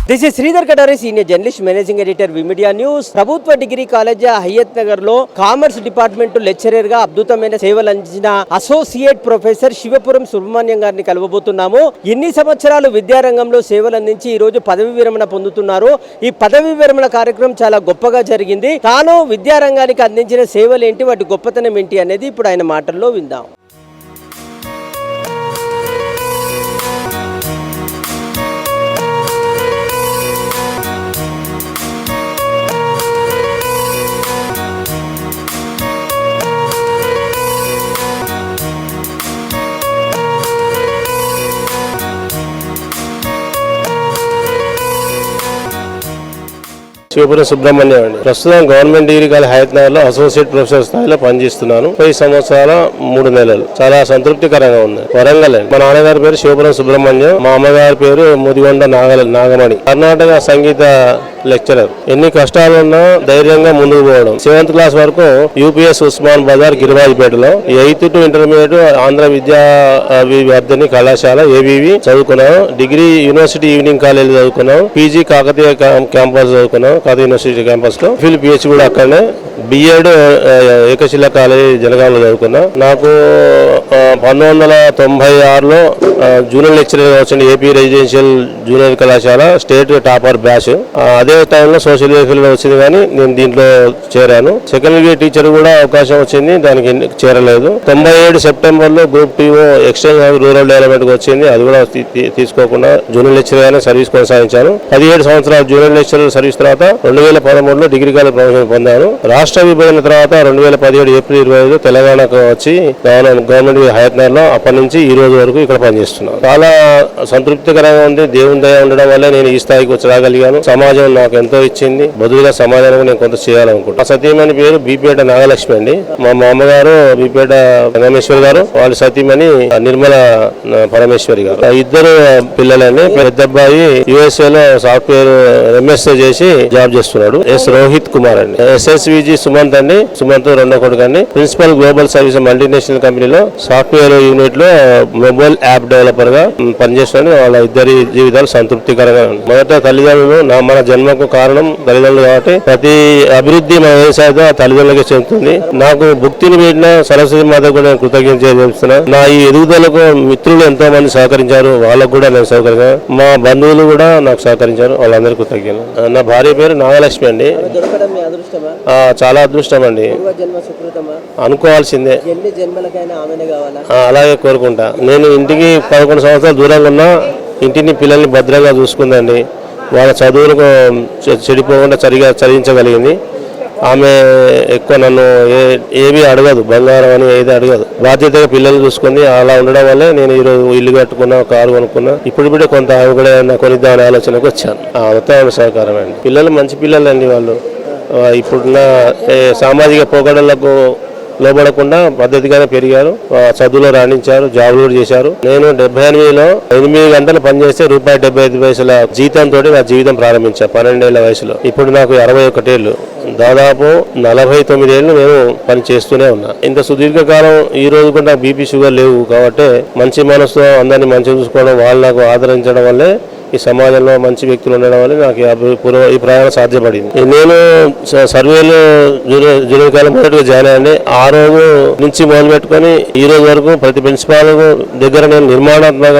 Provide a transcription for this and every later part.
This is Sridhar Katare, senior journalist, managing editor, V media news. ప్రభుత్వ degree college Hayat Nagar లో commerce department lecturer గా అద్భుతమైన సేవలు అందించిన అసోసియేట్ ప్రొఫెసర్ శివపురం సుబ్రహ్మణ్యం గారిని కలవబోతున్నాము. ఎన్ని సంవత్సరాలు విద్యారంగంలో సేవలు అందించి ఈ రోజు పదవి విరమణ పొందుతున్నారు. ఈ పదవి విరమణ కార్యక్రమం చాలా గొప్పగా జరిగింది. తాను విద్యారంగానికి అందించిన సేవలు ఏంటి, వాటి గొప్పతనం ఏంటి అనేది ఇప్పుడు ఆయన మాటల్లో విందాం. శివపురం సుబ్రహ్మణ్యం అండి. ప్రస్తుతం government degree college Hayat Nagar లో అసోసియేట్ ప్రొఫెసర్ స్థాయిలో పనిచేస్తున్నాను. 10 సంవత్సరాల 3 నెలలు. చాలా సంతృప్తికరంగా ఉంది. వరంగల్ అండి. మా నాన్నగారి పేరు శివపురం సుబ్రహ్మణ్యం, మా అమ్మగారి పేరు ముదిగొండ నాగమణి. కర్ణాటక సంగీత లెక్చరర్. ఎన్ని కష్టాలున్నా ధైర్యంగా ముందుకు పోవడం. 7th క్లాస్ వరకు యూపీఎస్ ఉస్మాన్ బజార్ గిరిబాజ్పేటలో, 8th to ఇంటర్మీడియట్ ఆంధ్ర విద్యా విద్యార్థిని కళాశాల ఏబీవి చదువుకున్నాను. డిగ్రీ యూనివర్సిటీ ఈవినింగ్ కాలేజ్ చదువుకున్నాను. పీజీ కాకతీయ క్యాంపస్ చదువుకున్నాను, కాకతీయ యూనివర్సిటీ క్యాంపస్ లో. ఫిల్ పిహెచ్ కూడా అక్కడనే. బిఎడ్ ఏకశిల కాలేజ్ జనగాంలో చదువుకున్నా. నాకు 1996లో జూనియర్ లెక్చరర్ వచ్చింది ఏపీ రెసిడెన్షియల్ జూనియర్ కళాశాల స్టేట్ టాపర్ బ్యాచ్. అదే టైంలో సోషల్ వెల్ఫేర్ వచ్చింది, కానీ నేను దీంట్లో చేరాను. సెకండ్ ఇయర్ టీచర్ కూడా అవకాశం వచ్చింది, దానికి చేరలేదు. 97 సెప్టెంబర్లో గ్రూప్ 2 ఎక్స్టెన్షన్ రూరల్ డెవలప్మెంట్ వచ్చింది, అది కూడా తీసుకోకుండా జూనియర్ లెక్చరర్ గానే సర్వీస్ కొనసాగించాను. 17 సంవత్సరాలు జూనియర్ లెక్చరర్ సర్వీస్ తర్వాత 2013లో డిగ్రీ కాలేజ్ ప్రమోషన్ పొందాను. రాష్ట్ర విభజన తర్వాత 2017 ఏప్రిల్ 25 తెలంగాణకు వచ్చి గవర్నమెంట్ హయత్ నగర్ లో అప్పటి నుంచి ఈ రోజు వరకు ఇక్కడ పనిచేస్తున్నాను. చాలా సంతృప్తికరంగా ఉంది. దేవుని దయ ఉండడం వల్లే నేను ఈ స్థాయికి వచ్చి సమాజం నాకు ఎంతో ఇచ్చింది. బదులుగా సమాజానికి నేను కొంత చేయాలనుకుంటున్నాను. సతీమణి పేరు బీపేట నాగలక్ష్మి అండి. మా అమ్మగారు బీపేట పరమేశ్వరి గారు, వాళ్ళ సతీమణి నిర్మల పరమేశ్వరి గారు. ఇద్దరు పిల్లలండి. పెద్ద అబ్బాయి USA లో సాఫ్ట్వేర్ MSc చేసి జాబ్ చేస్తున్నాడు. రోహిత్ కుమార్ అండి. SSVG సుమంత్ అండి. సుమంత్ రెండో కొడుకు అండి. ప్రిన్సిపల్ గ్లోబల్ సర్వీస్ మల్టీనేషనల్ కంపెనీలో సాఫ్ట్వేర్ యూనిట్ లో మొబైల్ యాప్ డెవలపర్ గా పనిచేస్తున్నాడు. వాళ్ళ ఇద్దరి జీవితాలు సంతృప్తికరంగా ఉంది. మొదట తల్లిదండ్రులు మన జన్మకు కారణం తల్లిదండ్రులు కాబట్టి ప్రతి అభివృద్ధి మన వ్యవసాయంతో తల్లిదండ్రులకే చెందుతుంది. నాకు భుక్తిని పెట్టిన సరస్వతి మాత కూడా నేను కృతజ్ఞత చెప్తున్నా. నా ఈ ఎదుగుదలకు మిత్రులు ఎంతో మంది సహకరించారు, వాళ్ళకు కూడా నేను సహకరించాను. మా బంధువులు కూడా నాకు సహకరించారు, వాళ్ళందరికీ కృతజ్ఞతలు. నా భార్య పేరు నాగలక్ష్మి అండి. చాలా అదృష్టం అండి, అనుకోవాల్సిందే. అలాగే కోరుకుంటా. నేను ఇంటికి 11 సంవత్సరాలు దూరంగా ఉన్నా ఇంటిని పిల్లల్ని భద్రంగా చూసుకుందండి. వాళ్ళ చదువులకు చెడిపోకుండా సరిగా చదివించగలిగింది. ఆమె ఎక్కువ నన్ను ఏమీ అడగదు, బంగారం అని ఏది అడగదు. బాధ్యతగా పిల్లలు చూసుకుంది. అలా ఉండడం వల్లే నేను ఈరోజు ఇల్లు కట్టుకున్నా, కారు కొనుక్కున్నా. ఇప్పుడు కొంత ఆమె కూడా కొనిద్దామనే ఆలోచనకు వచ్చాను. మొత్తం సహకారం అండి. పిల్లలు మంచి పిల్లలు అండి. వాళ్ళు ఇప్పుడున్న సామాజిక పోకడలకు లోబడకుండా పద్ధతిగానే పెరిగారు, చదువులో రాణించారు, జాబులు కూడా చేశారు. నేను 78లో 8 గంటలు పనిచేస్తే ₹75 జీతంతో నా జీవితం ప్రారంభించాను 12 ఏళ్ల వయసులో. ఇప్పుడు నాకు 61 ఏళ్ళు. దాదాపు 49 ఏళ్ళు నేను పని చేస్తూనే ఉన్నా. ఇంత సుదీర్ఘకాలం ఈ రోజు కూడా నాకు బీపీ షుగర్ లేవు కాబట్టి మంచి మనసుతో అందరినీ మంచిగా చూసుకోవడం, వాళ్ళు నాకు ఆదరించడం వల్లే ఈ సమాజంలో మంచి వ్యక్తులు ఉండడం వల్ల నాకు ఈ ప్రయాణం సాధ్యపడింది. నేను సర్వేలు జూనియర్ కాలేజ్ మొదటిగా జాయిన్ అయ్యండి. ఆ రోజు నుంచి మొదలు పెట్టుకుని ఈ రోజు వరకు ప్రతి ప్రిన్సిపాల్ దగ్గర నేను నిర్మాణాత్మక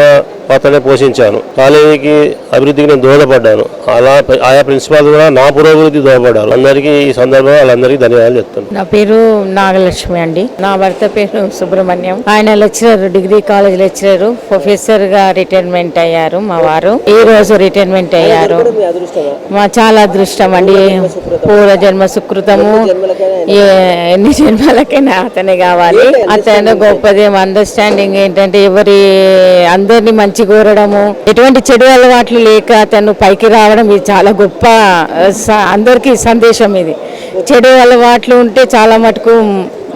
పాత్రనే పోషించాను. కాలేజీకి అభివృద్ధికి నేను దోహదపడ్డాను. అలా ఆయా ప్రిన్సిపాల్ కూడా నా పురోగతికి దోహదపడ్డారు. అందరికీ ఈ సందర్భంగా వాళ్ళందరికీ ధన్యవాదాలు చెప్తాను. నా పేరు నాగలక్ష్మి అండి. నా భర్త పేరు సుబ్రహ్మణ్యం. ఆయన lecturer, degree college lecturer, professor గా రిటైర్మెంట్ అయ్యారు. మా వారు ఈ రోజు రిటైర్మెంట్ అయ్యారు. మా చాలా అదృష్టం అండి. పూర్వ జన్మ సుకృతము. ఎన్ని జన్మలకైనా అతనే కావాలి. అతను గొప్పదేం అండర్స్టాండింగ్ ఏంటంటే అందరినీ మంచి కోరడము, ఎటువంటి చెడు అలవాట్లు లేక అతను పైకి రావడం, ఇది చాలా గొప్ప అందరికీ సందేశం. ఇది చెడు అలవాట్లు ఉంటే చాలా మటుకు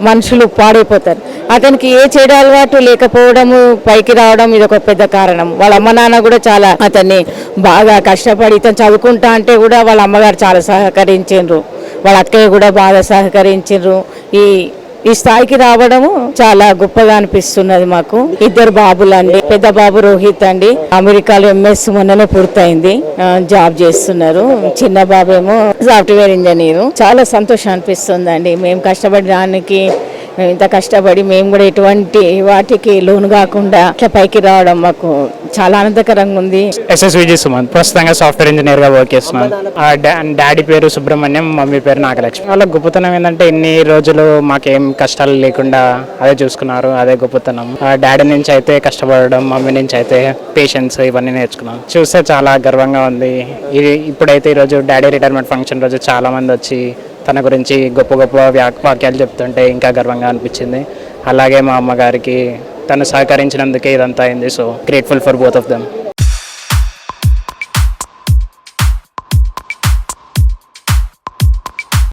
మనుషులు పాడైపోతారు. అతనికి ఏ చెడు అలవాటు లేకపోవడము, పైకి రావడం ఇది ఒక పెద్ద కారణం. వాళ్ళ అమ్మ నాన్న కూడా చాలా అతన్ని బాగా కష్టపడి ఇతను చదువుకుంటా అంటే కూడా వాళ్ళ అమ్మగారు చాలా సహకరించారు, వాళ్ళ అక్కయ్య కూడా బాగా సహకరించారు. ఈ ఈ స్థాయికి రావడము చాలా గొప్పగా అనిపిస్తున్నది మాకు. 2 బాబులు అండి. పెద్ద బాబు రోహిత్ అండి, అమెరికాలో MS మొన్ననే పూర్తయింది, జాబ్ చేస్తున్నారు. చిన్న బాబేమో సాఫ్ట్వేర్ ఇంజనీర్. చాలా సంతోషం అనిపిస్తుందండి. మేము కష్టపడడానికి, మేము ఇంత కష్టపడి మేము కూడా ఎటువంటి వాటికి లోను కాకుండా ఇట్లా పైకి రావడం మాకు చాలా ఆనందకరంగా ఉంది. SSVG సుమంత్, ప్రస్తుతంగా సాఫ్ట్వేర్ ఇంజనీర్ గా వర్క్ చేస్తున్నాను. డాడీ పేరు సుబ్రహ్మణ్యం, మమ్మీ పేరు నాగలక్ష్మి. వాళ్ళ గొప్పతనం ఏంటంటే ఇన్ని రోజులు మాకేం కష్టాలు లేకుండా అదే చూసుకున్నారు, అదే గొప్పతనం. డాడీ నుంచి అయితే కష్టపడడం, మమ్మీ నుంచి అయితే పేషెన్స్, ఇవన్నీ నేర్చుకున్నాం. చూస్తే చాలా గర్వంగా ఉంది. ఇప్పుడైతే ఈరోజు డాడీ రిటైర్మెంట్ ఫంక్షన్ రోజు చాలా మంది వచ్చి తన గురించి గొప్ప గొప్ప వాక్యాలు చెప్తుంటే ఇంకా గర్వంగా అనిపించింది. అలాగే మా అమ్మగారికి తను సహకరించినందుకే ఇదంతా అయింది. So grateful for both of them.